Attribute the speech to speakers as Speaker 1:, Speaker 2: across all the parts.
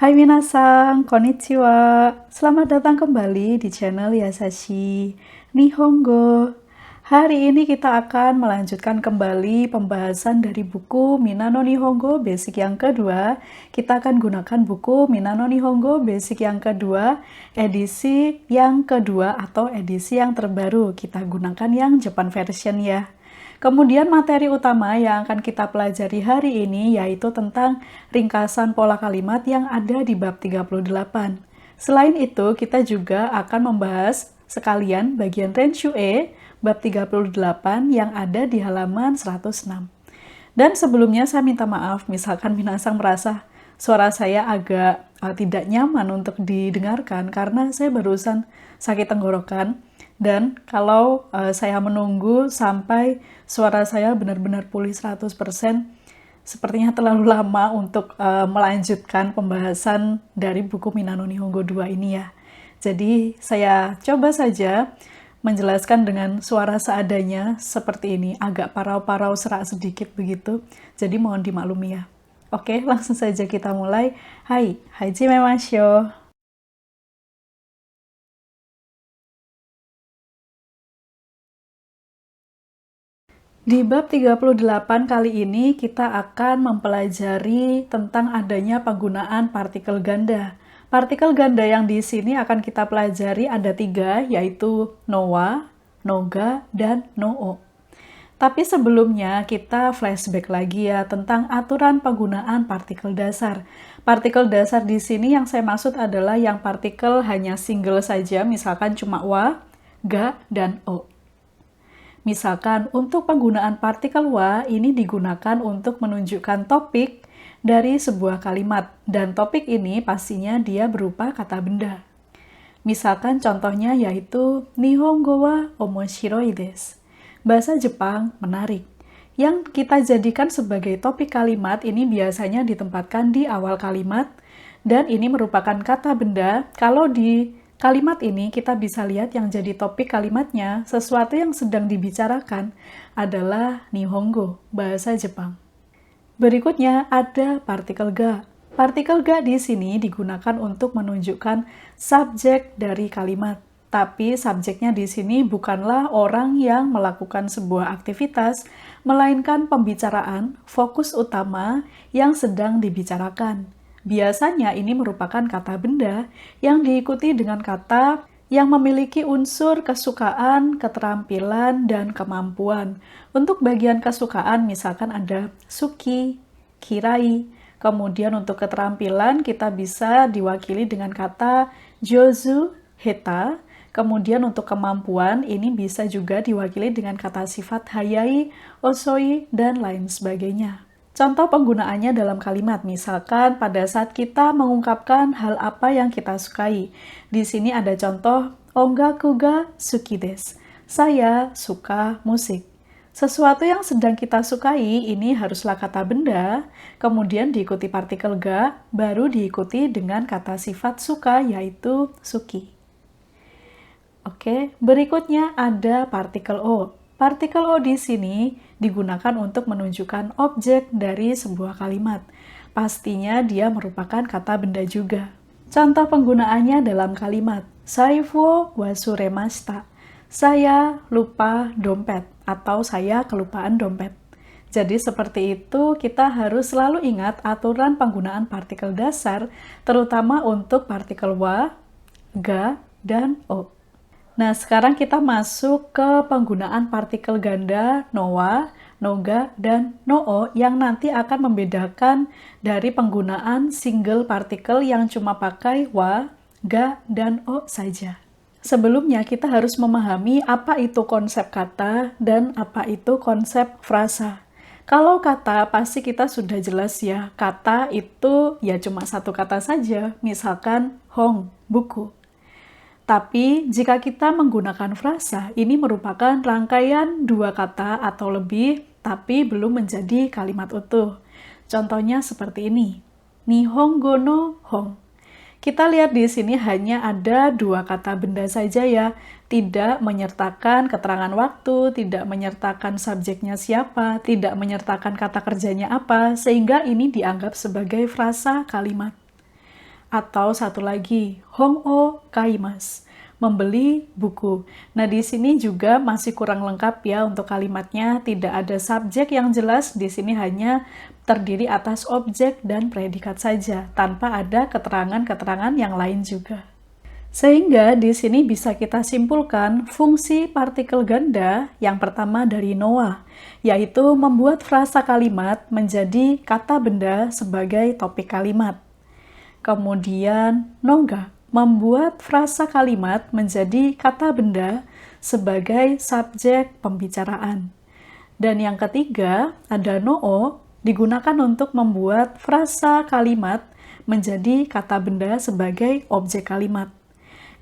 Speaker 1: Hai minasan, konnichiwa. Selamat datang kembali di channel Yasashi Nihongo. Hari ini kita akan melanjutkan kembali pembahasan dari buku Minano Nihongo Basic yang kedua. Kita akan gunakan buku Minano Nihongo Basic yang kedua, edisi yang kedua atau edisi yang terbaru. Kita gunakan yang Japan version ya. Kemudian materi utama yang akan kita pelajari hari ini yaitu tentang ringkasan pola kalimat yang ada di bab 38. Selain itu, kita juga akan membahas sekalian bagian Renshu E, bab 38 yang ada di halaman 106. Dan sebelumnya saya minta maaf, misalkan minasan merasa suara saya agak tidak nyaman untuk didengarkan karena saya barusan sakit tenggorokan. Dan kalau saya menunggu sampai suara saya benar-benar pulih 100%, sepertinya terlalu lama untuk melanjutkan pembahasan dari buku Minano Nihongo 2 ini ya. Jadi saya coba saja menjelaskan dengan suara seadanya seperti ini, agak parau-parau serak sedikit begitu. Jadi mohon dimaklumi ya. Oke, langsung saja kita mulai. Hai, hajimemashou. Di bab 38 kali ini kita akan mempelajari tentang adanya penggunaan partikel ganda. Partikel ganda yang di sini akan kita pelajari ada 3, yaitu no wa, no ga, dan no o. Tapi sebelumnya kita flashback lagi ya tentang aturan penggunaan partikel dasar. Partikel dasar di sini yang saya maksud adalah yang partikel hanya single saja, misalkan cuma wa, ga, dan o. Misalkan untuk penggunaan partikel wa ini digunakan untuk menunjukkan topik dari sebuah kalimat dan topik ini pastinya dia berupa kata benda. Misalkan contohnya yaitu Nihongo wa omoshiroi desu. Bahasa Jepang menarik. Yang kita jadikan sebagai topik kalimat ini biasanya ditempatkan di awal kalimat dan ini merupakan kata benda. Kalau di kalimat ini kita bisa lihat yang jadi topik kalimatnya, sesuatu yang sedang dibicarakan adalah Nihongo, bahasa Jepang. Berikutnya ada partikel ga. Partikel ga di sini digunakan untuk menunjukkan subjek dari kalimat. Tapi subjeknya di sini bukanlah orang yang melakukan sebuah aktivitas, melainkan pembicaraan, fokus utama yang sedang dibicarakan. Biasanya ini merupakan kata benda yang diikuti dengan kata yang memiliki unsur kesukaan, keterampilan, dan kemampuan. Untuk bagian kesukaan misalkan ada suki, kirai. Kemudian untuk keterampilan kita bisa diwakili dengan kata jozu, heta. Kemudian untuk kemampuan ini bisa juga diwakili dengan kata sifat hayai, osoi, dan lain sebagainya. Contoh penggunaannya dalam kalimat, misalkan pada saat kita mengungkapkan hal apa yang kita sukai. Di sini ada contoh, ongaku ga suki desu. Saya suka musik. Sesuatu yang sedang kita sukai ini haruslah kata benda, kemudian diikuti partikel ga, baru diikuti dengan kata sifat suka yaitu suki. Oke, berikutnya ada partikel o. Partikel o di sini digunakan untuk menunjukkan objek dari sebuah kalimat. Pastinya dia merupakan kata benda juga. Contoh penggunaannya dalam kalimat, Saifu wo wasuremashita. Saya lupa dompet atau saya kelupaan dompet. Jadi seperti itu kita harus selalu ingat aturan penggunaan partikel dasar, terutama untuk partikel wa, ga, dan o. Nah, sekarang kita masuk ke penggunaan partikel ganda no wa, no ga, dan no o yang nanti akan membedakan dari penggunaan single partikel yang cuma pakai wa, ga, dan o saja. Sebelumnya kita harus memahami apa itu konsep kata dan apa itu konsep frasa. Kalau kata pasti kita sudah jelas ya, kata itu ya cuma satu kata saja, misalkan hong, buku. Tapi, jika kita menggunakan frasa, ini merupakan rangkaian dua kata atau lebih, tapi belum menjadi kalimat utuh. Contohnya seperti ini, Nihongo no hong. Kita lihat di sini hanya ada dua kata benda saja ya, tidak menyertakan keterangan waktu, tidak menyertakan subjeknya siapa, tidak menyertakan kata kerjanya apa, sehingga ini dianggap sebagai frasa kalimat. Atau satu lagi, hongo kaimasu, membeli buku. Nah, di sini juga masih kurang lengkap ya untuk kalimatnya, tidak ada subjek yang jelas, di sini hanya terdiri atas objek dan predikat saja, tanpa ada keterangan-keterangan yang lain juga. Sehingga di sini bisa kita simpulkan fungsi partikel ganda yang pertama dari noa, yaitu membuat frasa kalimat menjadi kata benda sebagai topik kalimat. Kemudian noga, membuat frasa kalimat menjadi kata benda sebagai subjek pembicaraan. Dan yang ketiga, ada noo, digunakan untuk membuat frasa kalimat menjadi kata benda sebagai objek kalimat.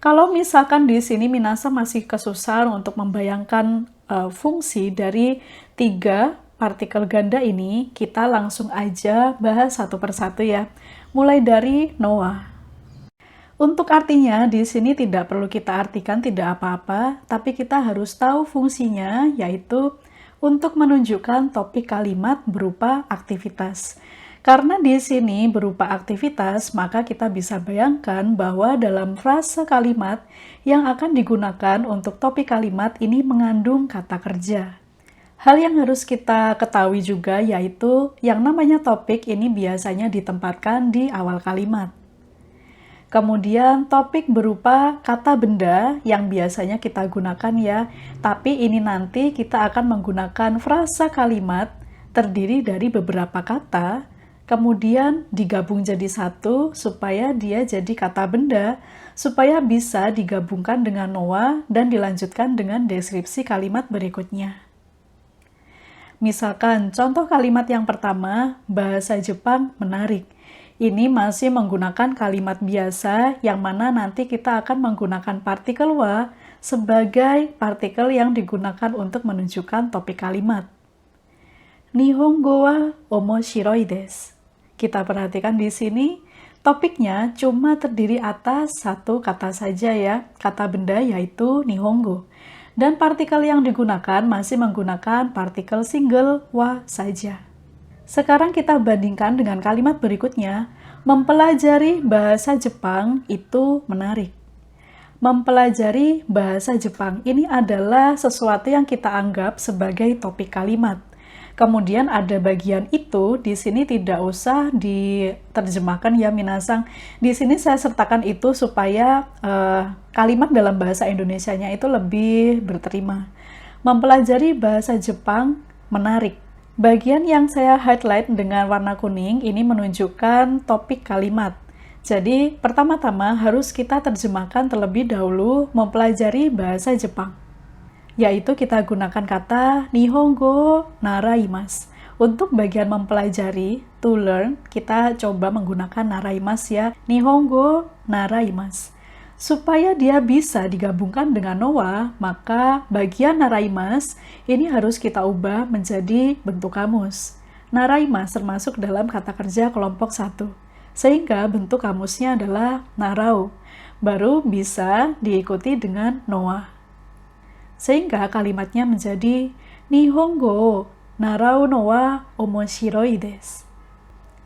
Speaker 1: Kalau misalkan di sini minasan masih kesusahan untuk membayangkan fungsi dari 3 partikel ganda ini, kita langsung aja bahas satu persatu ya. Mulai dari noa. Untuk artinya, di sini tidak perlu kita artikan tidak apa-apa, tapi kita harus tahu fungsinya, yaitu untuk menunjukkan topik kalimat berupa aktivitas. Karena di sini berupa aktivitas, maka kita bisa bayangkan bahwa dalam frasa kalimat yang akan digunakan untuk topik kalimat ini mengandung kata kerja. Hal yang harus kita ketahui juga yaitu yang namanya topik ini biasanya ditempatkan di awal kalimat. Kemudian topik berupa kata benda yang biasanya kita gunakan ya, tapi ini nanti kita akan menggunakan frasa kalimat terdiri dari beberapa kata, kemudian digabung jadi satu supaya dia jadi kata benda, supaya bisa digabungkan dengan noa dan dilanjutkan dengan deskripsi kalimat berikutnya. Misalkan contoh kalimat yang pertama, bahasa Jepang menarik. Ini masih menggunakan kalimat biasa yang mana nanti kita akan menggunakan partikel wa sebagai partikel yang digunakan untuk menunjukkan topik kalimat. Nihongo wa omoshiroi desu. Kita perhatikan di sini, topiknya cuma terdiri atas satu kata saja ya, kata benda yaitu nihongo. Dan partikel yang digunakan masih menggunakan partikel single wa saja. Sekarang kita bandingkan dengan kalimat berikutnya, mempelajari bahasa Jepang itu menarik. Mempelajari bahasa Jepang ini adalah sesuatu yang kita anggap sebagai topik kalimat. Kemudian ada bagian itu, di sini tidak usah diterjemahkan ya minasang. Di sini saya sertakan itu supaya kalimat dalam bahasa Indonesianya itu lebih berterima. Mempelajari bahasa Jepang menarik. Bagian yang saya highlight dengan warna kuning ini menunjukkan topik kalimat. Jadi pertama-tama harus kita terjemahkan terlebih dahulu mempelajari bahasa Jepang. Yaitu kita gunakan kata nihongo naraimasu. Untuk bagian mempelajari, to learn, kita coba menggunakan naraimasu ya, nihongo naraimasu. Supaya dia bisa digabungkan dengan noa, maka bagian naraimasu ini harus kita ubah menjadi bentuk kamus. Naraimasu termasuk dalam kata kerja kelompok 1. Sehingga bentuk kamusnya adalah narau. Baru bisa diikuti dengan noa. Sehingga kalimatnya menjadi Nihongo narau no wa omoshiroi desu.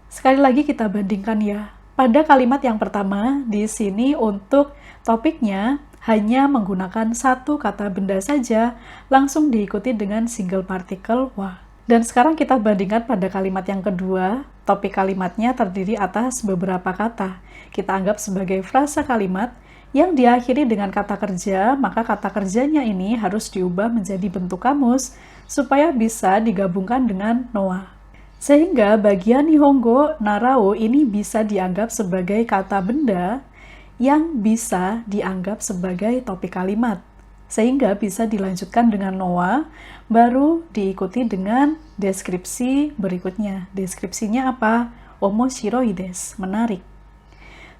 Speaker 1: Sekali lagi kita bandingkan ya. Pada kalimat yang pertama, di sini untuk topiknya hanya menggunakan satu kata benda saja, langsung diikuti dengan single particle wa. Dan sekarang kita bandingkan pada kalimat yang kedua, topik kalimatnya terdiri atas beberapa kata. Kita anggap sebagai frasa kalimat yang diakhiri dengan kata kerja, maka kata kerjanya ini harus diubah menjadi bentuk kamus supaya bisa digabungkan dengan noa. Sehingga bagian nihongo narao ini bisa dianggap sebagai kata benda yang bisa dianggap sebagai topik kalimat. Sehingga bisa dilanjutkan dengan noa, baru diikuti dengan deskripsi berikutnya. Deskripsinya apa? Omoshiroi desu, menarik.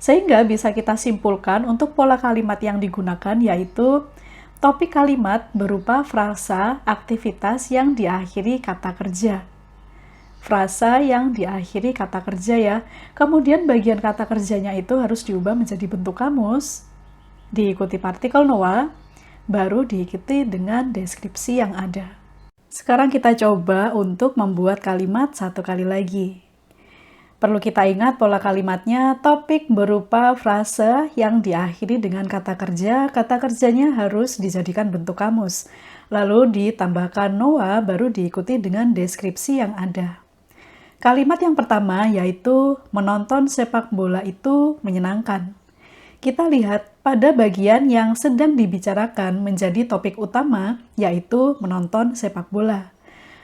Speaker 1: Sehingga bisa kita simpulkan untuk pola kalimat yang digunakan yaitu topik kalimat berupa frasa aktivitas yang diakhiri kata kerja. Frasa yang diakhiri kata kerja ya. Kemudian bagian kata kerjanya itu harus diubah menjadi bentuk kamus, diikuti partikel noa, baru diikuti dengan deskripsi yang ada. Sekarang kita coba untuk membuat kalimat satu kali lagi. Perlu kita ingat pola kalimatnya, topik berupa frase yang diakhiri dengan kata kerjanya harus dijadikan bentuk kamus. Lalu ditambahkan noa, baru diikuti dengan deskripsi yang ada. Kalimat yang pertama yaitu menonton sepak bola itu menyenangkan. Kita lihat pada bagian yang sedang dibicarakan menjadi topik utama, yaitu menonton sepak bola.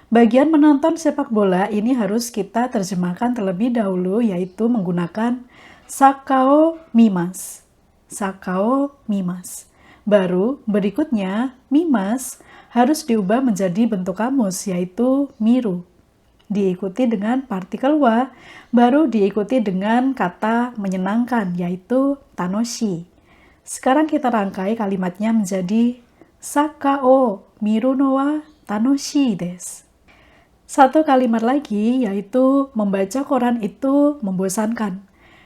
Speaker 1: Bagian menonton sepak bola ini harus kita terjemahkan terlebih dahulu, yaitu menggunakan sakao mimas. Sakao mimas. Baru berikutnya, mimas harus diubah menjadi bentuk kamus, yaitu miru. Diikuti dengan partikel wa, baru diikuti dengan kata menyenangkan, yaitu tanoshi. Sekarang kita rangkai kalimatnya menjadi sakao miru no wa tanoshi desu. Satu kalimat lagi, yaitu membaca koran itu membosankan.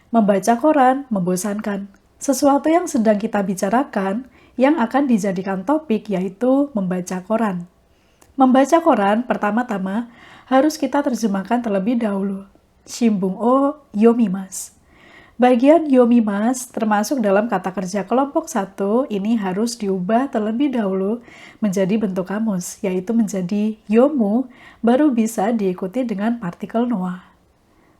Speaker 1: Membaca koran membosankan. Sesuatu yang sedang kita bicarakan, yang akan dijadikan topik, yaitu membaca koran. Membaca koran pertama-tama harus kita terjemahkan terlebih dahulu. Shimbun o yomimasu. Bagian yomimasu termasuk dalam kata kerja kelompok 1, ini harus diubah terlebih dahulu menjadi bentuk kamus, yaitu menjadi yomu, baru bisa diikuti dengan partikel noa.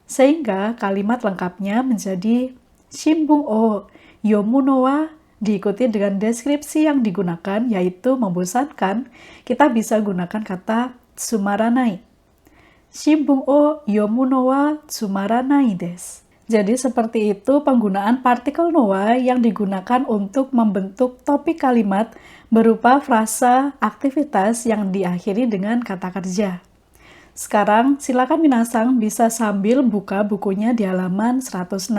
Speaker 1: Sehingga kalimat lengkapnya menjadi shimbun o yomu noa, diikuti dengan deskripsi yang digunakan, yaitu membosankan. Kita bisa gunakan kata tsumaranai. Shimbun o yomu no wa tsumaranai desu. Jadi seperti itu penggunaan partikel no wa yang digunakan untuk membentuk topik kalimat berupa frasa aktivitas yang diakhiri dengan kata kerja. Sekarang silakan minasang bisa sambil buka bukunya di halaman 106.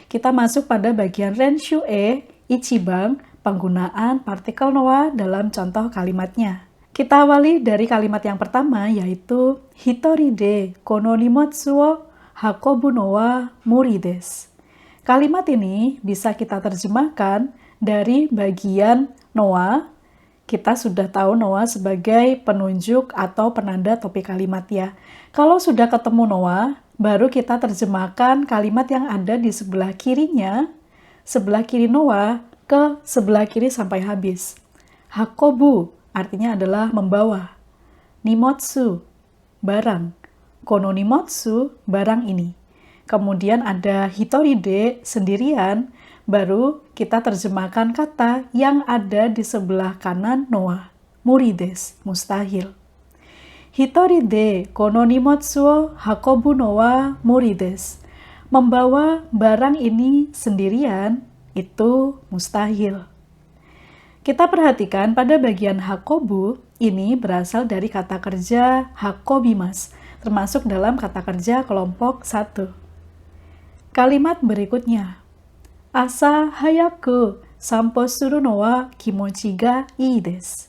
Speaker 1: Kita masuk pada bagian Renshu E, Ichiban, penggunaan partikel no wa dalam contoh kalimatnya. Kita awali dari kalimat yang pertama, yaitu hitori de kono nimotsu wo hakobu no wa muri desu. Kalimat ini bisa kita terjemahkan dari bagian noa. Kita sudah tahu noa sebagai penunjuk atau penanda topik kalimat ya. Kalau sudah ketemu noa, baru kita terjemahkan kalimat yang ada di sebelah kirinya, sebelah kiri noa ke sebelah kiri sampai habis. Hakobu artinya adalah membawa. Nimotsu, barang. Kono nimotsu, barang ini. Kemudian ada hitori de, sendirian, baru kita terjemahkan kata yang ada di sebelah kanan noa. Muri desu, mustahil. Hitori de kono nimotsu wo hakobu no wa muri desu. Membawa barang ini sendirian, itu mustahil. Kita perhatikan pada bagian hakobu, ini berasal dari kata kerja hakobimas, termasuk dalam kata kerja kelompok 1. Kalimat berikutnya, asa hayaku sanpo suru no wa kimochi ga ii desu.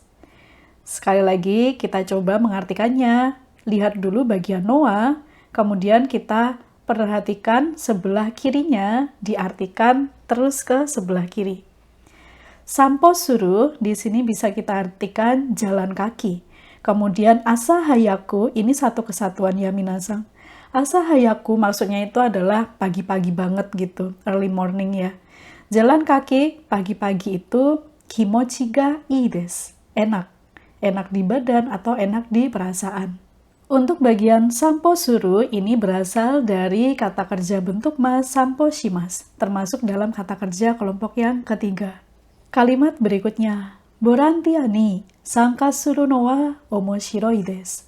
Speaker 1: Sekali lagi kita coba mengartikannya. Lihat dulu bagian noa, kemudian kita perhatikan sebelah kirinya diartikan terus ke sebelah kiri. Sampo suru di sini bisa kita artikan jalan kaki. Kemudian asa hayaku ini satu kesatuan ya minasang. Asa hayaku maksudnya itu adalah pagi-pagi banget gitu, early morning ya. Jalan kaki pagi-pagi itu kimochi ga ii desu, enak. Enak di badan atau enak di perasaan. Untuk bagian sampo suru ini berasal dari kata kerja bentuk mas sampo shimas, termasuk dalam kata kerja kelompok yang ketiga. Kalimat berikutnya, borantia ni sanka suru no wa omoshiroi desu.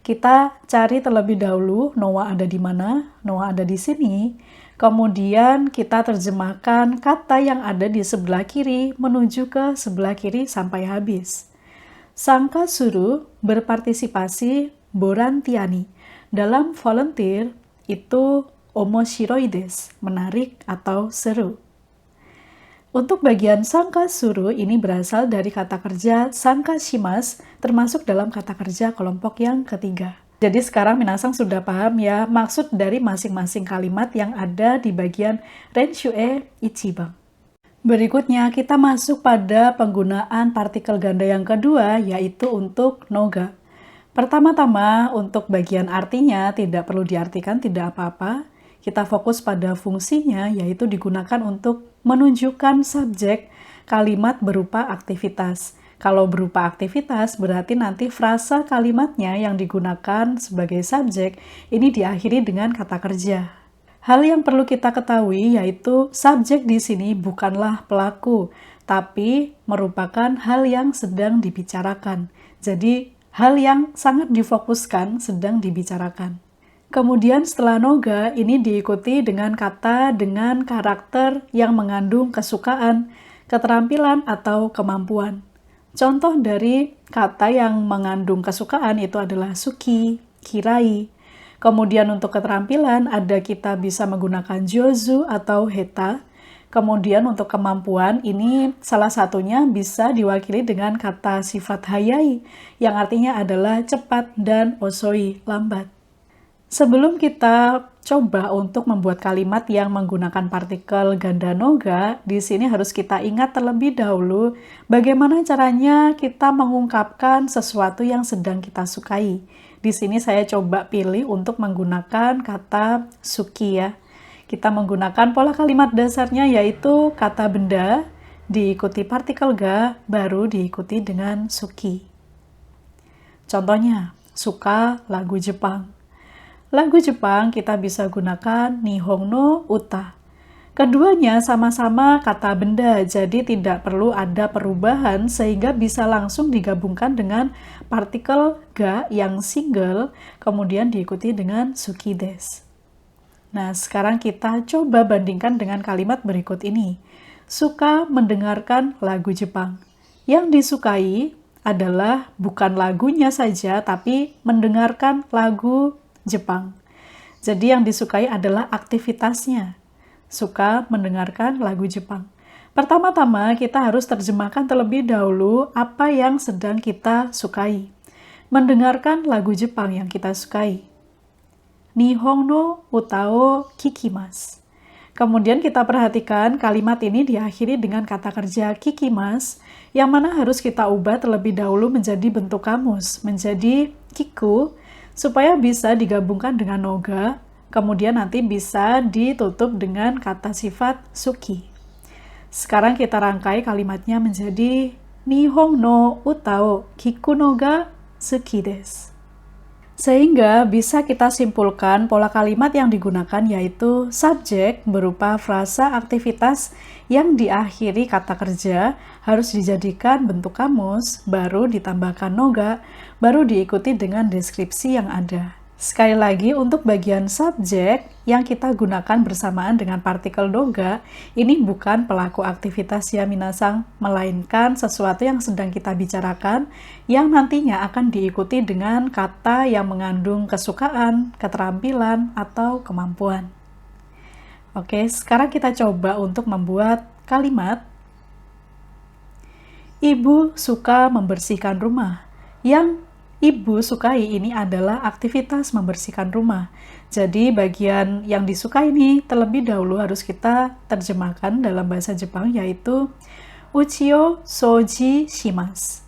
Speaker 1: Kita cari terlebih dahulu noa ada di mana, noa ada di sini. Kemudian kita terjemahkan kata yang ada di sebelah kiri menuju ke sebelah kiri sampai habis. Sangka suru berpartisipasi borantiani. Dalam volunteer itu omoshiroi desu, menarik atau seru. Untuk bagian sangka suru ini berasal dari kata kerja sangka shimas, termasuk dalam kata kerja kelompok yang ketiga. Jadi sekarang minasang sudah paham ya maksud dari masing-masing kalimat yang ada di bagian Renshu E Ichiban. Berikutnya kita masuk pada penggunaan partikel ganda yang kedua, yaitu untuk noga. Pertama-tama untuk bagian artinya tidak perlu diartikan, tidak apa-apa. Kita fokus pada fungsinya, yaitu digunakan untuk menunjukkan subjek kalimat berupa aktivitas. Kalau berupa aktivitas, berarti nanti frasa kalimatnya yang digunakan sebagai subjek ini diakhiri dengan kata kerja. Hal yang perlu kita ketahui yaitu subjek di sini bukanlah pelaku, tapi merupakan hal yang sedang dibicarakan. Jadi, hal yang sangat difokuskan sedang dibicarakan. Kemudian setelah noga, ini diikuti dengan kata dengan karakter yang mengandung kesukaan, keterampilan, atau kemampuan. Contoh dari kata yang mengandung kesukaan itu adalah suki, kirai. Kemudian untuk keterampilan ada kita bisa menggunakan jozu atau heta. Kemudian untuk kemampuan ini salah satunya bisa diwakili dengan kata sifat hayai yang artinya adalah cepat dan osoi, lambat. Sebelum kita coba untuk membuat kalimat yang menggunakan partikel ganda noga, di sini harus kita ingat terlebih dahulu bagaimana caranya kita mengungkapkan sesuatu yang sedang kita sukai. Di sini saya coba pilih untuk menggunakan kata suki ya. Kita menggunakan pola kalimat dasarnya yaitu kata benda, diikuti partikel ga, baru diikuti dengan suki. Contohnya, suka lagu Jepang. Lagu Jepang kita bisa gunakan Nihon no Uta. Keduanya sama-sama kata benda, jadi tidak perlu ada perubahan sehingga bisa langsung digabungkan dengan partikel ga yang single, kemudian diikuti dengan suki desu. Nah, sekarang kita coba bandingkan dengan kalimat berikut ini. Suka mendengarkan lagu Jepang. Yang disukai adalah bukan lagunya saja, tapi mendengarkan lagu Jepang. Jadi yang disukai adalah aktivitasnya. Suka mendengarkan lagu Jepang. Pertama-tama kita harus terjemahkan terlebih dahulu apa yang sedang kita sukai. Mendengarkan lagu Jepang yang kita sukai. Nihon no uta o kikimasu. Kemudian kita perhatikan kalimat ini diakhiri dengan kata kerja kikimasu, yang mana harus kita ubah terlebih dahulu menjadi bentuk kamus, menjadi kiku, supaya bisa digabungkan dengan noga, kemudian nanti bisa ditutup dengan kata sifat suki. Sekarang kita rangkai kalimatnya menjadi Nihon no uta o kiku no ga suki desu. Sehingga bisa kita simpulkan pola kalimat yang digunakan yaitu subjek berupa frasa aktivitas yang diakhiri kata kerja harus dijadikan bentuk kamus, baru ditambahkan noga, baru diikuti dengan deskripsi yang ada. Sekali lagi, untuk bagian subjek yang kita gunakan bersamaan dengan partikel noga, ini bukan pelaku aktivitas ya minasang, melainkan sesuatu yang sedang kita bicarakan yang nantinya akan diikuti dengan kata yang mengandung kesukaan, keterampilan, atau kemampuan. Oke, sekarang kita coba untuk membuat kalimat. Ibu suka membersihkan rumah. Yang Ibu sukai ini adalah aktivitas membersihkan rumah. Jadi bagian yang disukai ini terlebih dahulu harus kita terjemahkan dalam bahasa Jepang yaitu uchi o souji shimasu.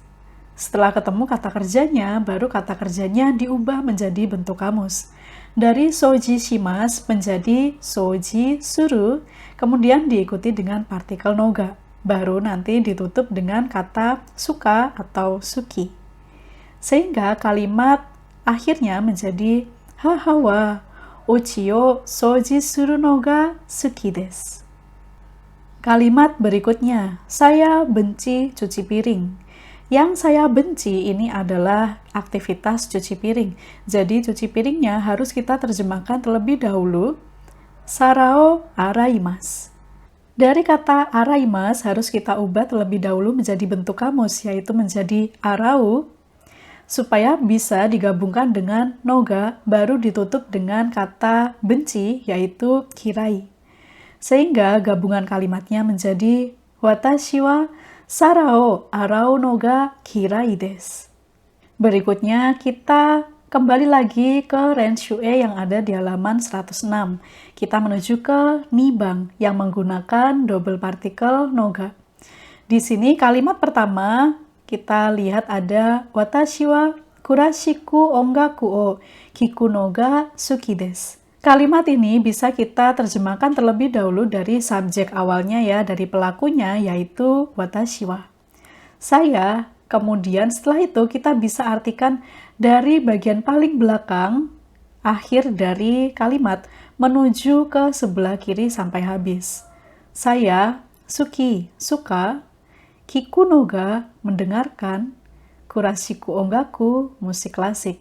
Speaker 1: Setelah ketemu kata kerjanya, baru kata kerjanya diubah menjadi bentuk kamus. Dari souji shimasu menjadi souji suru, kemudian diikuti dengan partikel noga. Baru nanti ditutup dengan kata suka atau suki. Sehingga kalimat akhirnya menjadi haha wa uchi o souji suru no ga suki desu. Kalimat berikutnya, saya benci cuci piring. Yang saya benci ini adalah aktivitas cuci piring. Jadi cuci piringnya harus kita terjemahkan terlebih dahulu. Sarao araimasu. Dari kata araimasu harus kita ubah terlebih dahulu menjadi bentuk kamus, yaitu menjadi arau, supaya bisa digabungkan dengan noga, baru ditutup dengan kata benci, yaitu kirai. Sehingga gabungan kalimatnya menjadi watashi wa sarao arau noga kirai desu. Berikutnya kita kembali lagi ke Renshue yang ada di halaman 106. Kita menuju ke nibang yang menggunakan double partikel noga. Di sini kalimat pertama kita lihat ada watashi wa kurashiku ongaku o kiku no ga suki desu. Kalimat ini bisa kita terjemahkan terlebih dahulu dari subjek awalnya ya, dari pelakunya yaitu watashi wa. Saya, kemudian setelah itu kita bisa artikan dari bagian paling belakang, akhir dari kalimat, menuju ke sebelah kiri sampai habis. Saya, suki, suka, kiku no ga, mendengarkan, kurashiku ongaku, musik klasik.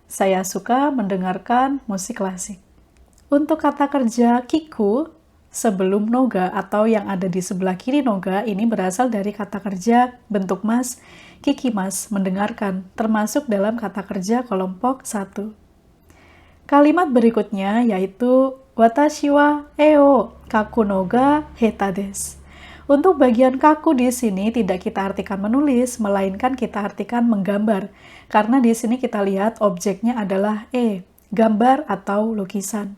Speaker 1: Saya suka mendengarkan musik klasik. Untuk kata kerja kiku, sebelum noga atau yang ada di sebelah kiri noga, ini berasal dari kata kerja bentuk mas, kikimas, mendengarkan, termasuk dalam kata kerja kelompok 1. Kalimat berikutnya yaitu watashi wa eo kaku noga heta desu. Untuk bagian kaku di sini tidak kita artikan menulis, melainkan kita artikan menggambar. Karena di sini kita lihat objeknya adalah gambar atau lukisan.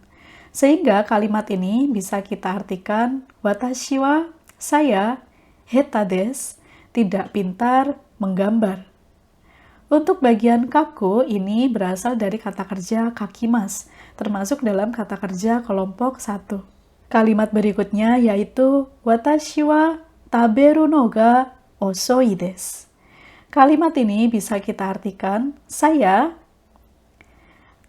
Speaker 1: Sehingga kalimat ini bisa kita artikan watashi wa, saya, heta desu, tidak pintar menggambar. Untuk bagian kaku ini berasal dari kata kerja kakimas, termasuk dalam kata kerja kelompok 1. Kalimat berikutnya yaitu watashi wa taberu no ga osoi desu. Kalimat ini bisa kita artikan saya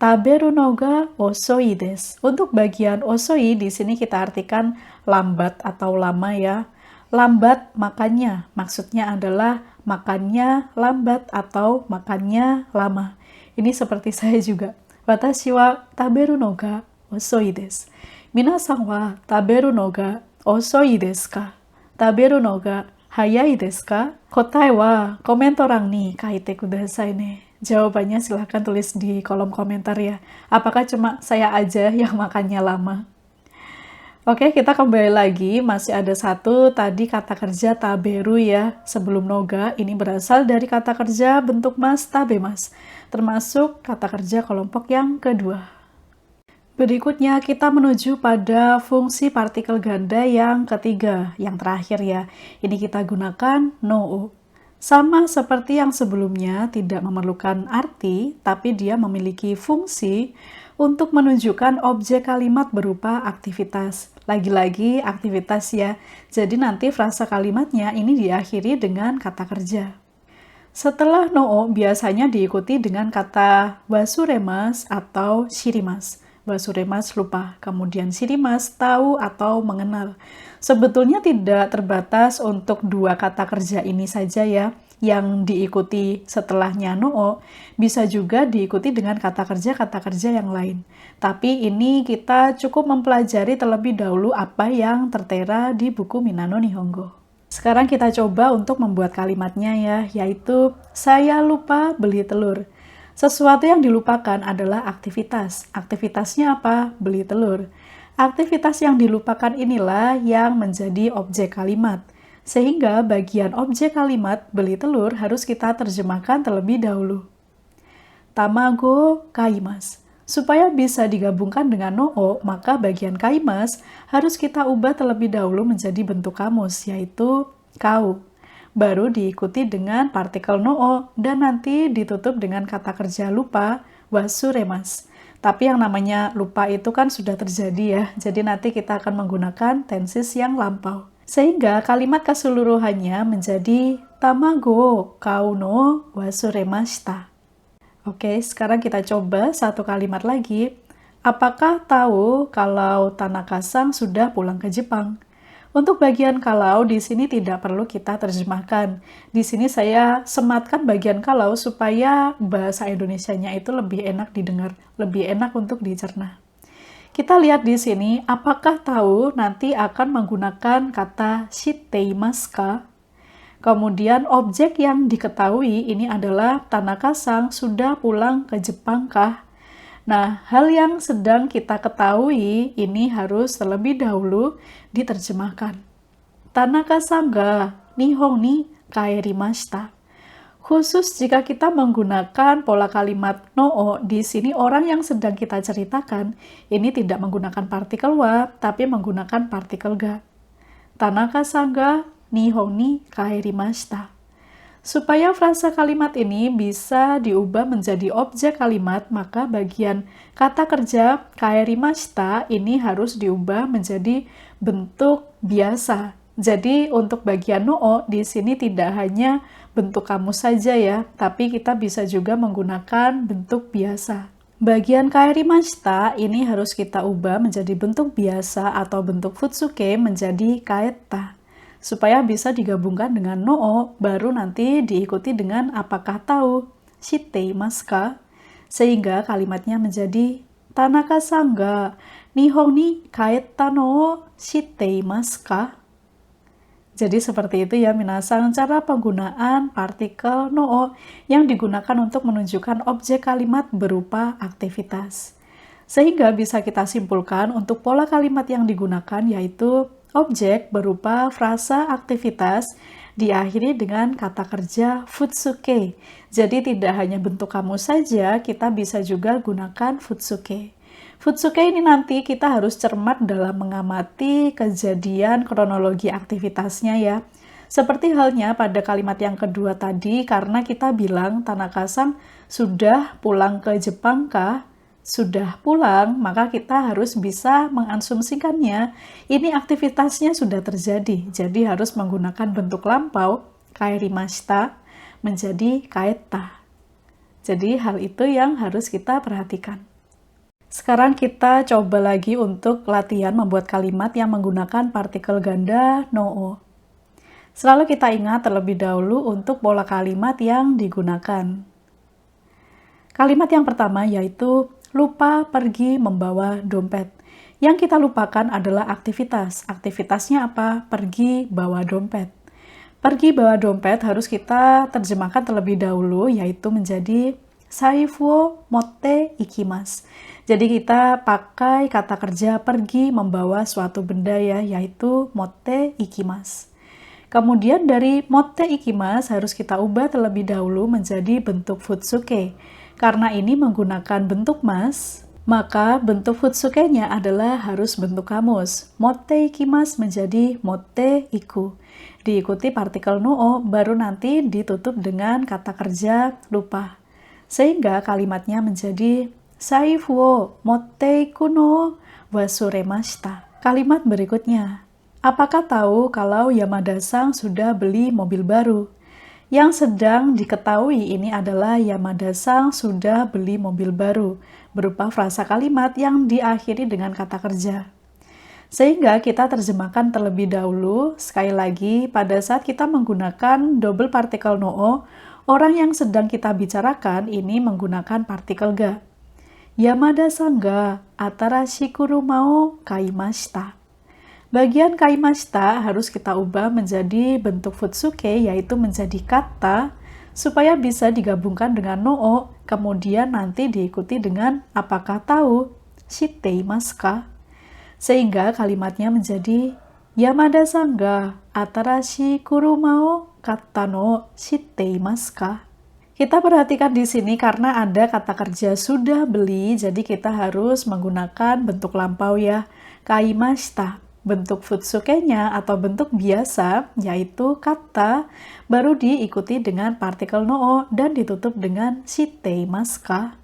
Speaker 1: taberu no ga osoi desu. Untuk bagian osoi di sini kita artikan lambat atau lama ya. Lambat makannya, maksudnya adalah makannya lambat atau makannya lama. Ini seperti saya juga. Watashi wa taberu no ga osoi desu. Minasan wa taberu no ga osoi desu ka? Taberu no ga hayai desu ka? Kotae wa komentorang ni kaite kudasai ne. Jawabannya silahkan tulis di kolom komentar ya. Apakah cuma saya aja yang makannya lama? Oke, kita kembali lagi. Masih ada satu tadi kata kerja taberu ya. Sebelum noga, ini berasal dari kata kerja bentuk mas, tabemas. Termasuk kata kerja kelompok yang kedua. Berikutnya kita menuju pada fungsi partikel ganda yang ketiga, yang terakhir ya. Ini kita gunakan no. Sama seperti yang sebelumnya, tidak memerlukan arti, tapi dia memiliki fungsi untuk menunjukkan objek kalimat berupa aktivitas. Lagi-lagi aktivitas ya, jadi nanti frasa kalimatnya ini diakhiri dengan kata kerja. Setelah no biasanya diikuti dengan kata wasuremas atau shirimas. Wasuremas lupa, kemudian shirimas tahu atau mengenal. Sebetulnya tidak terbatas untuk dua kata kerja ini saja ya, yang diikuti setelahnya no, bisa juga diikuti dengan kata kerja yang lain. Tapi ini kita cukup mempelajari terlebih dahulu apa yang tertera di buku Minano Nihongo. Sekarang kita coba untuk membuat kalimatnya ya, yaitu saya lupa beli telur. Sesuatu yang dilupakan adalah aktivitas. Aktivitasnya apa? Beli telur. Aktivitas yang dilupakan inilah yang menjadi objek kalimat. Sehingga bagian objek kalimat beli telur harus kita terjemahkan terlebih dahulu. Tamago kaimas. Supaya bisa digabungkan dengan no, maka bagian kaimas harus kita ubah terlebih dahulu menjadi bentuk kamus, yaitu kau. Baru diikuti dengan partikel no, dan nanti ditutup dengan kata kerja lupa, wasuremas. Tapi yang namanya lupa itu kan sudah terjadi ya, jadi nanti kita akan menggunakan tenses yang lampau. Sehingga kalimat keseluruhannya menjadi tamago kau no wasuremashita. Oke, sekarang kita coba satu kalimat lagi. Apakah tahu kalau Tanaka-san sudah pulang ke Jepang? Untuk bagian kalau di sini tidak perlu kita terjemahkan. Di sini saya sematkan bagian kalau supaya bahasa Indonesianya itu lebih enak didengar, lebih enak untuk dicerna. Kita lihat di sini, apakah tahu nanti akan menggunakan kata shitteimasu ka? Kemudian objek yang diketahui ini adalah Tanaka-san sudah pulang ke Jepang kah? Nah, hal yang sedang kita ketahui ini harus terlebih dahulu diterjemahkan. Tanaka-san ga Nihon ni kaerimashita. Khusus jika kita menggunakan pola kalimat no, di sini orang yang sedang kita ceritakan ini tidak menggunakan partikel wa, tapi menggunakan partikel ga. Tanaka-san ga Nihon ni kaerimashita. Supaya frasa kalimat ini bisa diubah menjadi objek kalimat, maka bagian kata kerja kaerimashita ini harus diubah menjadi bentuk biasa. Jadi untuk bagian no di sini tidak hanya bentuk kamus saja ya, tapi kita bisa juga menggunakan bentuk biasa. Bagian kaerimashita ini harus kita ubah menjadi bentuk biasa atau bentuk futsuke menjadi kaeta. Supaya bisa digabungkan dengan no, baru nanti diikuti dengan apakah tahu, shiteimasu ka? Sehingga kalimatnya menjadi Tanaka-san ga Nihon ni kaetta no shiteimasu ka? Jadi seperti itu ya minasan cara penggunaan partikel no yang digunakan untuk menunjukkan objek kalimat berupa aktivitas. Sehingga bisa kita simpulkan untuk pola kalimat yang digunakan yaitu objek berupa frasa aktivitas diakhiri dengan kata kerja futsuke. Jadi tidak hanya bentuk kamus saja, kita bisa juga gunakan futsuke. Futsuke ini nanti kita harus cermat dalam mengamati kejadian kronologi aktivitasnya ya. Seperti halnya pada kalimat yang kedua tadi, karena kita bilang Tanaka-san sudah pulang ke Jepang kah? Sudah pulang, maka kita harus bisa mengasumsikannya. Ini aktivitasnya sudah terjadi, jadi harus menggunakan bentuk lampau, kaerimashita, menjadi kaeta. Jadi hal itu yang harus kita perhatikan. Sekarang kita coba lagi untuk latihan membuat kalimat yang menggunakan partikel ganda no. Selalu kita ingat terlebih dahulu untuk pola kalimat yang digunakan. Kalimat yang pertama yaitu lupa pergi membawa dompet. Yang kita lupakan adalah aktivitas. Aktivitasnya apa? Pergi bawa dompet. Pergi bawa dompet harus kita terjemahkan terlebih dahulu, yaitu menjadi saifu wo motte ikimasu. Jadi kita pakai kata kerja pergi membawa suatu benda ya, yaitu motte ikimasu. Kemudian dari motte ikimasu harus kita ubah terlebih dahulu menjadi bentuk futsuke. Karena ini menggunakan bentuk mas, maka bentuk futsuke-nya adalah harus bentuk kamus. Motte ikimasu menjadi motte iku. Diikuti partikel no, baru nanti ditutup dengan kata kerja lupa. Sehingga kalimatnya menjadi saifu wo motte iku no wasuremashita. Kalimat berikutnya. Apakah tahu kalau Yamada-san sudah beli mobil baru? Yang sedang diketahui ini adalah Yamada-san sudah beli mobil baru, berupa frasa kalimat yang diakhiri dengan kata kerja. Sehingga kita terjemahkan terlebih dahulu, sekali lagi pada saat kita menggunakan double partikel no, orang yang sedang kita bicarakan ini menggunakan partikel ga. Yamada-san ga atarashi kuruma o kaimashita. Bagian kaimashita harus kita ubah menjadi bentuk futsuke, yaitu menjadi kata, supaya bisa digabungkan dengan no, kemudian nanti diikuti dengan apakah tahu, shiteimasu ka? Sehingga kalimatnya menjadi Yamada-san ga atarashi kuruma o katta no shiteimasu ka? Kita perhatikan di sini karena ada kata kerja sudah beli, jadi kita harus menggunakan bentuk lampau ya, kaimashita. Bentuk futsuke-nya atau bentuk biasa, yaitu kata, baru diikuti dengan partikel no dan ditutup dengan shiteimasu ka?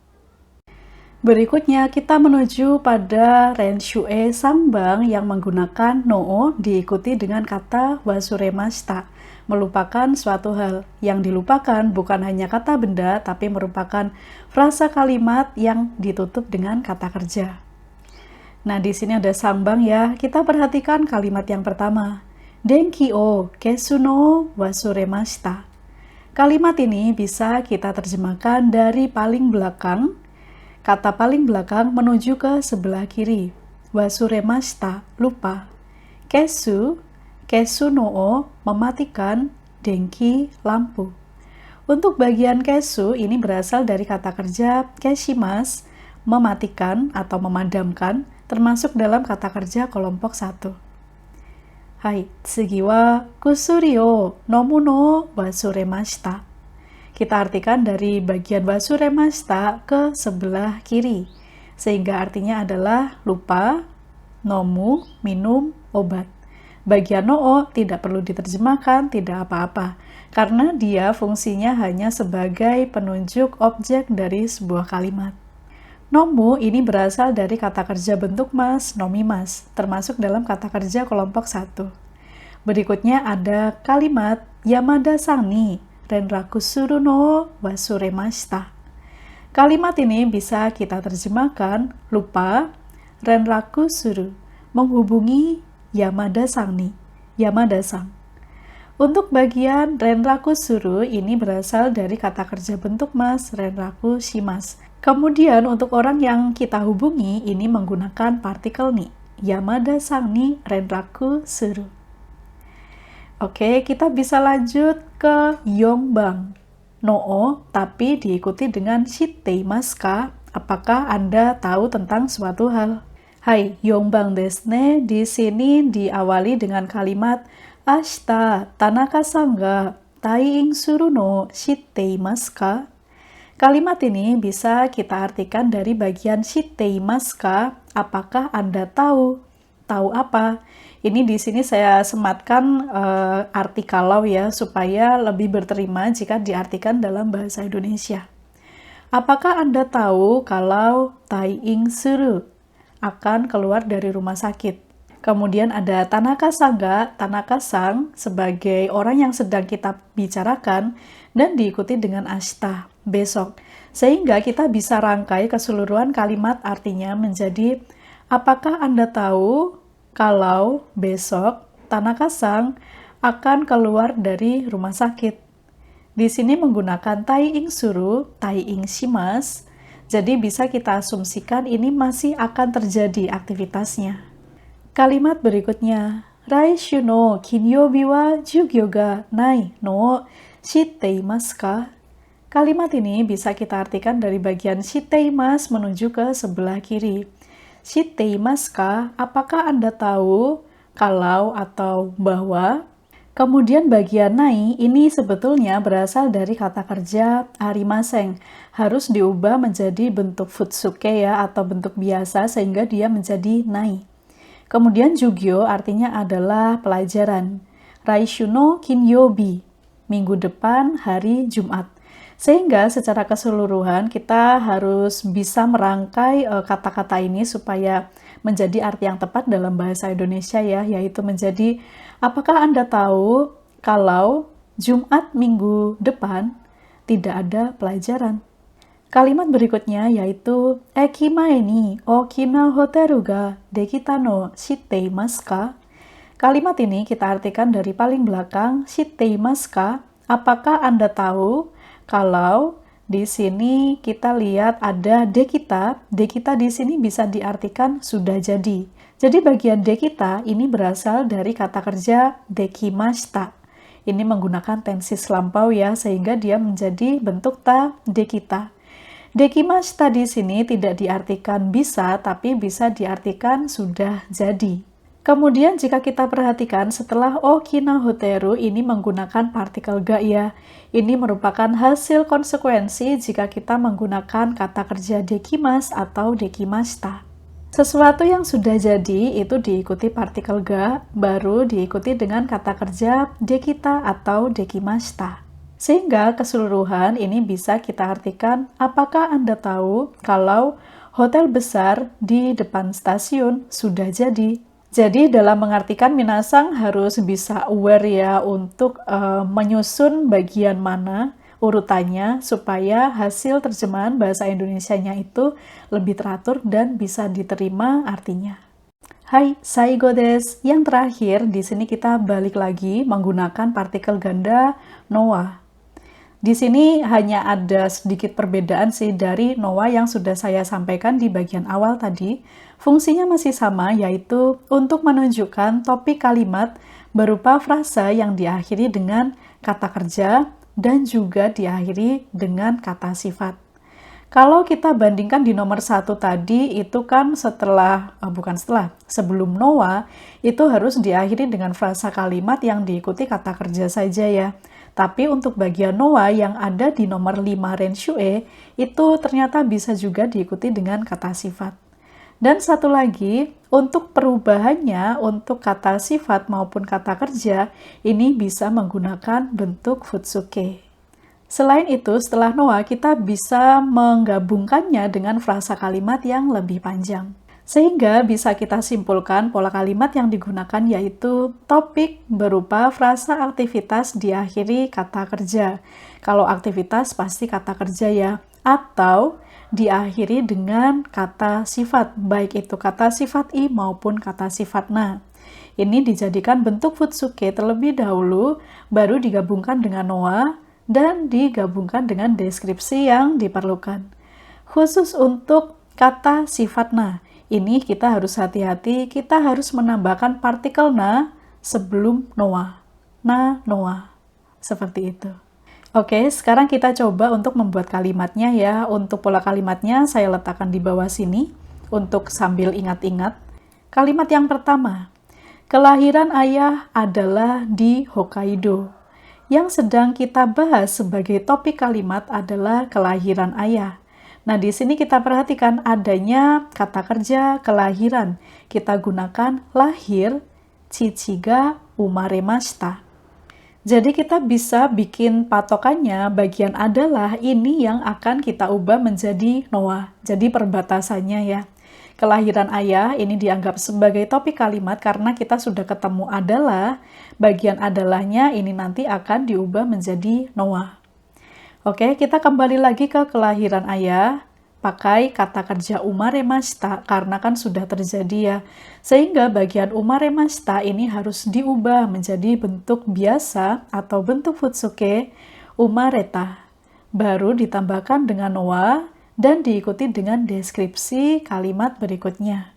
Speaker 1: Berikutnya, kita menuju pada renshue sambang yang menggunakan no diikuti dengan kata wasuremashita, melupakan suatu hal. Yang dilupakan bukan hanya kata benda, tapi merupakan frasa kalimat yang ditutup dengan kata kerja. Nah, di sini ada sambang ya. Kita perhatikan kalimat yang pertama. Denki o kesu no wasuremashita. Kalimat ini bisa kita terjemahkan dari paling belakang. Kata paling belakang menuju ke sebelah kiri. Wasuremashita, lupa. Kesu, kesu no o, mematikan. Denki, lampu. Untuk bagian kesu ini berasal dari kata kerja keshimasu, mematikan atau memadamkan, termasuk dalam kata kerja kelompok 1. Hai, tsugi wa kusuri o nomu no wasuremashita. Kita artikan dari bagian wasuremashita ke sebelah kiri, sehingga artinya adalah lupa, nomu, minum, obat. Bagian no tidak perlu diterjemahkan, tidak apa-apa, karena dia fungsinya hanya sebagai penunjuk objek dari sebuah kalimat. Nomu ini berasal dari kata kerja bentuk mas, nomimas, termasuk dalam kata kerja kelompok 1. Berikutnya ada kalimat Yamada Sang ni renraku suru no wasuremashita. Kalimat ini bisa kita terjemahkan lupa renraku suru, menghubungi Yamada Sang ni, Yamada Sang. Untuk bagian renraku suru ini berasal dari kata kerja bentuk mas, renraku shimasu. Kemudian untuk orang yang kita hubungi ini menggunakan partikel ni, Yamada Sang ni renraku suru. Oke, kita bisa lanjut ke yongbang. No, tapi diikuti dengan shitteimasu ka? Apakah Anda tahu tentang suatu hal? Hai, yongbang desu ne. Di sini diawali dengan kalimat ashita Tanaka-san ga taiin suru no shitteimasu ka? Kalimat ini bisa kita artikan dari bagian shitteimasu ka? Apakah Anda tahu? Tahu apa? Ini di sini saya sematkan arti kalau ya, supaya lebih berterima jika diartikan dalam bahasa Indonesia. Apakah Anda tahu kalau taiing suru akan keluar dari rumah sakit? Kemudian ada Tanaka-san ga, Tanaka-san sebagai orang yang sedang kita bicarakan dan diikuti dengan ashita, besok. Sehingga kita bisa rangkai keseluruhan kalimat artinya menjadi apakah Anda tahu kalau besok Tanaka-san akan keluar dari rumah sakit. Di sini menggunakan taiing suru, taiing shimasu, jadi bisa kita asumsikan ini masih akan terjadi aktivitasnya. Kalimat berikutnya, Raishu no kinyoubi wa jugyo ga nai no shitteimasu ka? Kalimat ini bisa kita artikan dari bagian shitteimasu menuju ke sebelah kiri. Shitteimasu ka? Apakah Anda tahu kalau atau bahwa? Kemudian bagian nai ini sebetulnya berasal dari kata kerja arimasen. Harus diubah menjadi bentuk futsuke ya, atau bentuk biasa sehingga dia menjadi nai. Kemudian jugyo artinya adalah pelajaran. Raishu no kinyoubi, minggu depan hari Jumat. Sehingga secara keseluruhan kita harus bisa merangkai kata-kata ini supaya menjadi arti yang tepat dalam bahasa Indonesia ya, yaitu menjadi apakah Anda tahu kalau Jumat minggu depan tidak ada pelajaran? Kalimat berikutnya yaitu Eki mae ni okina hoteru ga dekita no shitteimasu ka? Kalimat ini kita artikan dari paling belakang, shitteimasu ka? Apakah Anda tahu kalau di sini kita lihat ada dekita. Dekita di sini bisa diartikan sudah jadi. Jadi bagian dekita ini berasal dari kata kerja dekimashita. Ini menggunakan tensis lampau ya, sehingga dia menjadi bentuk ta dekita. Dekimashita di sini tidak diartikan bisa, tapi bisa diartikan sudah jadi. Kemudian jika kita perhatikan setelah okina hoteru ini menggunakan partikel ga ya. Ini merupakan hasil konsekuensi jika kita menggunakan kata kerja dekimas atau dekimashita. Sesuatu yang sudah jadi itu diikuti partikel ga, baru diikuti dengan kata kerja dekita atau dekimashita. Sehingga keseluruhan ini bisa kita artikan, apakah Anda tahu kalau hotel besar di depan stasiun sudah jadi? Jadi dalam mengartikan minasang harus bisa aware ya untuk menyusun bagian mana urutannya supaya hasil terjemahan bahasa Indonesianya itu lebih teratur dan bisa diterima artinya. Hai, saigo desu. Yang terakhir di sini kita balik lagi menggunakan partikel ganda noa. Di sini hanya ada sedikit perbedaan sih dari noa yang sudah saya sampaikan di bagian awal tadi. Fungsinya masih sama, yaitu untuk menunjukkan topik kalimat berupa frasa yang diakhiri dengan kata kerja dan juga diakhiri dengan kata sifat. Kalau kita bandingkan di nomor 1 tadi, itu kan sebelum noa, itu harus diakhiri dengan frasa kalimat yang diikuti kata kerja saja ya. Tapi untuk bagian noa yang ada di nomor 5 Renshue, itu ternyata bisa juga diikuti dengan kata sifat. Dan satu lagi, untuk perubahannya untuk kata sifat maupun kata kerja, ini bisa menggunakan bentuk futsuke. Selain itu, setelah noa, kita bisa menggabungkannya dengan frasa kalimat yang lebih panjang. Sehingga bisa kita simpulkan pola kalimat yang digunakan yaitu topik berupa frasa aktivitas diakhiri kata kerja. Kalau aktivitas pasti kata kerja ya. Atau diakhiri dengan kata sifat, baik itu kata sifat i maupun kata sifat na. Ini dijadikan bentuk futsuke terlebih dahulu, baru digabungkan dengan noa, dan digabungkan dengan deskripsi yang diperlukan. Khusus untuk kata sifat na, ini kita harus hati-hati, kita harus menambahkan partikel na sebelum noa. Na, noa. Seperti itu. Oke, sekarang kita coba untuk membuat kalimatnya ya. Untuk pola kalimatnya saya letakkan di bawah sini untuk sambil ingat-ingat. Kalimat yang pertama, kelahiran ayah adalah di Hokkaido. Yang sedang kita bahas sebagai topik kalimat adalah kelahiran ayah. Nah, di sini kita perhatikan adanya kata kerja kelahiran. Kita gunakan lahir, chichiga umaremashita. Jadi kita bisa bikin patokannya, bagian adalah ini yang akan kita ubah menjadi noa. Jadi perbatasannya ya. Kelahiran ayah ini dianggap sebagai topik kalimat karena kita sudah ketemu adalah, bagian adalahnya ini nanti akan diubah menjadi noa. Oke, kita kembali lagi ke kelahiran ayah, pakai kata kerja umaremashita karena kan sudah terjadi ya. Sehingga bagian umaremashita ini harus diubah menjadi bentuk biasa atau bentuk futsuke umareta. Baru ditambahkan dengan noa dan diikuti dengan deskripsi kalimat berikutnya.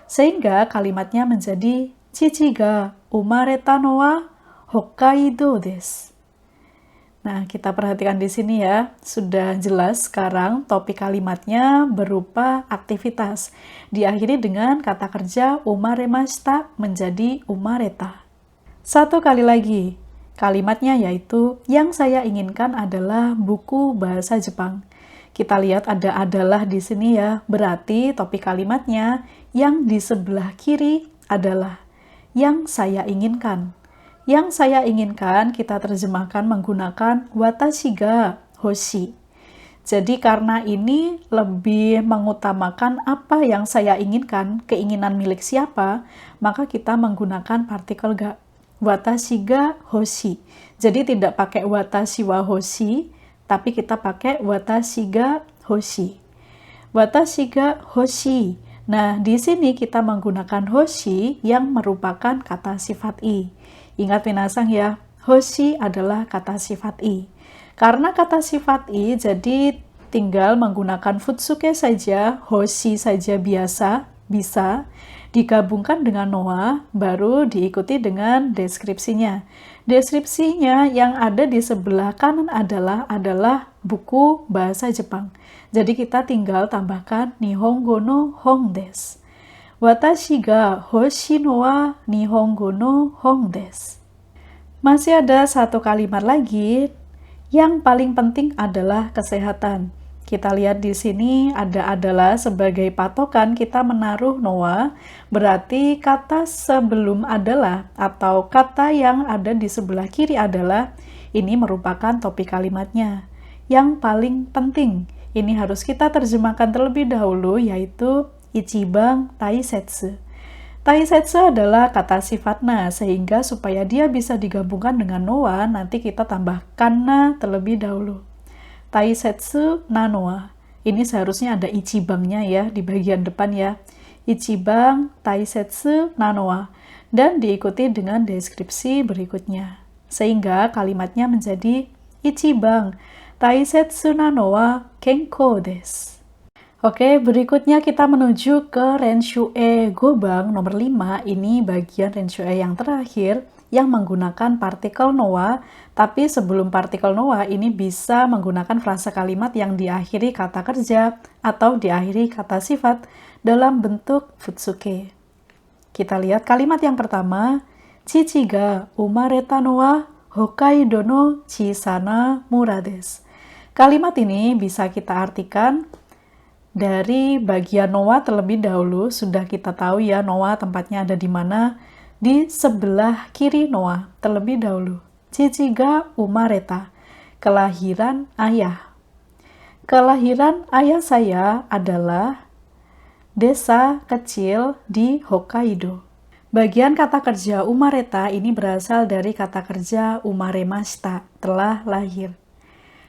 Speaker 1: Sehingga kalimatnya menjadi chichiga umareta no wa Hokkaido desu. Nah, kita perhatikan di sini ya, sudah jelas sekarang topik kalimatnya berupa aktivitas. Diakhiri dengan kata kerja umaremashita menjadi umareta. Satu kali lagi, kalimatnya yaitu yang saya inginkan adalah buku bahasa Jepang. Kita lihat ada adalah di sini ya, berarti topik kalimatnya yang di sebelah kiri adalah yang saya inginkan. Yang saya inginkan kita terjemahkan menggunakan watashi ga hoshi. Jadi karena ini lebih mengutamakan apa yang saya inginkan, keinginan milik siapa, maka kita menggunakan partikel ga. Watashi ga hoshi. Jadi tidak pakai watashi wa hoshi, tapi kita pakai watashi ga hoshi. Watashi ga hoshi. Nah, di sini kita menggunakan hoshi yang merupakan kata sifat i. Ingat minasang ya, hoshi adalah kata sifat i. Karena kata sifat i, jadi tinggal menggunakan futsuke saja, hoshi saja biasa, bisa, digabungkan dengan noa, baru diikuti dengan deskripsinya. Deskripsinya yang ada di sebelah kanan adalah buku bahasa Jepang. Jadi kita tinggal tambahkan Nihongo no hon desu. Watashi ga hoshi no wa Nihongo no hon desu. Masih ada satu kalimat lagi, yang paling penting adalah kesehatan. Kita lihat di sini adalah sebagai patokan kita menaruh noa, berarti kata sebelum adalah atau kata yang ada di sebelah kiri adalah, ini merupakan topik kalimatnya. Yang paling penting, ini harus kita terjemahkan terlebih dahulu, yaitu ichiban taisetsu. Taisetsu adalah kata sifat na, sehingga supaya dia bisa digabungkan dengan noa, nanti kita tambahkan na terlebih dahulu. Taisetsu na noa. Ini seharusnya ada ichibangnya ya, di bagian depan ya. Ichibang taisetsu na noa. Dan diikuti dengan deskripsi berikutnya. Sehingga kalimatnya menjadi ichibang taisetsu na noa kenko desu. Oke, berikutnya kita menuju ke Renshu-e Gobang nomor 5. Ini bagian Renshu-e yang terakhir yang menggunakan partikel noa, tapi sebelum partikel noa ini bisa menggunakan frasa kalimat yang diakhiri kata kerja atau diakhiri kata sifat dalam bentuk futsuke. Kita lihat kalimat yang pertama, Chichi ga umareta no wa Hokkaido no chisana mura desu. Kalimat ini bisa kita artikan Dari bagian Noa terlebih dahulu, sudah kita tahu ya Noa tempatnya ada di mana. Di sebelah kiri Noa terlebih dahulu. Chichiga umareta, kelahiran ayah. Kelahiran ayah saya adalah desa kecil di Hokkaido. Bagian kata kerja umareta ini berasal dari kata kerja umaremashita, telah lahir.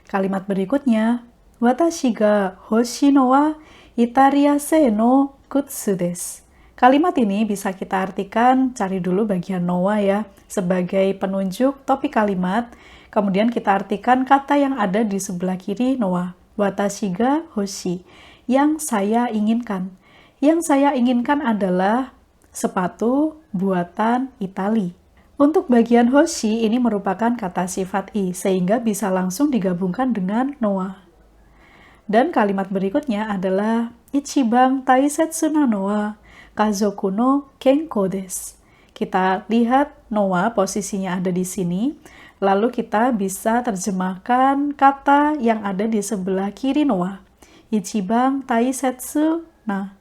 Speaker 1: Kalimat berikutnya, watashi ga hoshi no wa itariase no kutsu desu. Kalimat ini bisa kita artikan, cari dulu bagian no wa ya, sebagai penunjuk topik kalimat, kemudian kita artikan kata yang ada di sebelah kiri no wa. Watashi ga hoshi, yang saya inginkan. Yang saya inginkan adalah sepatu buatan Itali. Untuk bagian hoshi ini merupakan kata sifat i, sehingga bisa langsung digabungkan dengan noa. Dan kalimat berikutnya adalah ichiban taisetsu na noa kazoku no kenko desu. Kita lihat noa posisinya ada di sini, lalu kita bisa terjemahkan kata yang ada di sebelah kiri noa. Ichiban taisetsu na.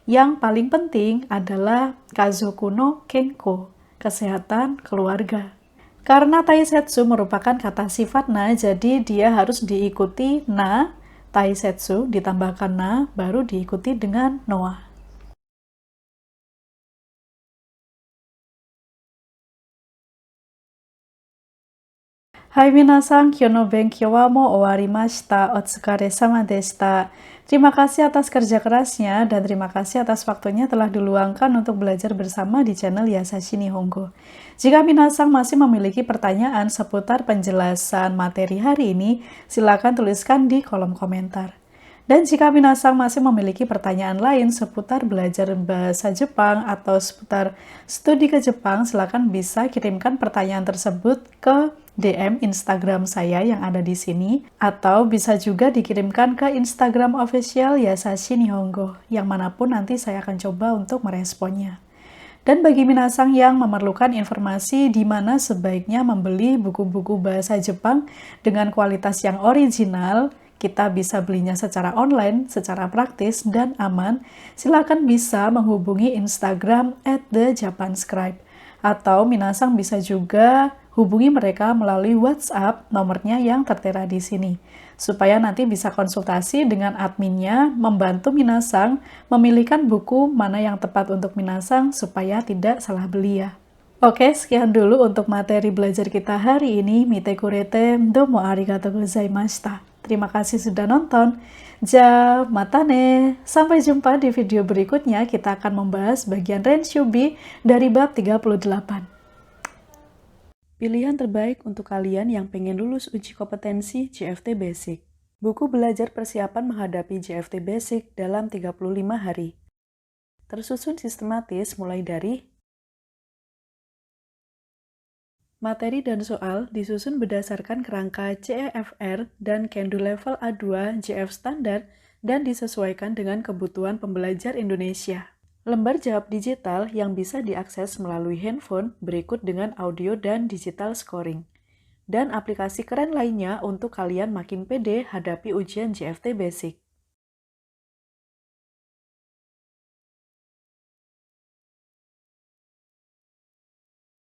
Speaker 1: Yang paling penting adalah kazoku no kenko, kesehatan keluarga. Karena taisetsu merupakan kata sifat na, jadi dia harus diikuti na, taisetsu ditambahkan na, baru diikuti dengan noa. Hai minasan, kyou no benkyou wa mo owarimashita. Otsukaresama deshita. Terima kasih atas kerja kerasnya dan terima kasih atas waktunya telah diluangkan untuk belajar bersama di channel Yasashi Nihongo. Jika minasan masih memiliki pertanyaan seputar penjelasan materi hari ini, silakan tuliskan di kolom komentar. Dan jika minasan masih memiliki pertanyaan lain seputar belajar bahasa Jepang atau seputar studi ke Jepang, silakan bisa kirimkan pertanyaan tersebut ke DM Instagram saya yang ada di sini, atau bisa juga dikirimkan ke Instagram official Yasashi Nihongo, yang manapun nanti saya akan coba untuk meresponnya. Dan bagi minasan yang memerlukan informasi di mana sebaiknya membeli buku-buku bahasa Jepang dengan kualitas yang original, kita bisa belinya secara online, secara praktis, dan aman, silakan bisa menghubungi Instagram @thejapanscribe. Atau minasan bisa juga hubungi mereka melalui WhatsApp nomornya yang tertera di sini, supaya nanti bisa konsultasi dengan adminnya, membantu minasan memilihkan buku mana yang tepat untuk minasan supaya tidak salah beli ya. Oke, sekian dulu untuk materi belajar kita hari ini. Mite kurete, domo arigatou gozaimashita. Terima kasih sudah nonton. Ja, matane. Sampai jumpa di video berikutnya. Kita akan membahas bagian Renshubi dari bab 38. Pilihan terbaik untuk kalian yang pengen lulus uji kompetensi JFT Basic. Buku belajar persiapan menghadapi JFT Basic dalam 35 hari. Tersusun sistematis mulai dari materi dan soal disusun berdasarkan kerangka CEFR dan Kendu level A2 JF standar dan disesuaikan dengan kebutuhan pembelajar Indonesia. Lembar jawab digital yang bisa diakses melalui handphone berikut dengan audio dan digital scoring. Dan aplikasi keren lainnya untuk kalian makin pede hadapi ujian JFT Basic.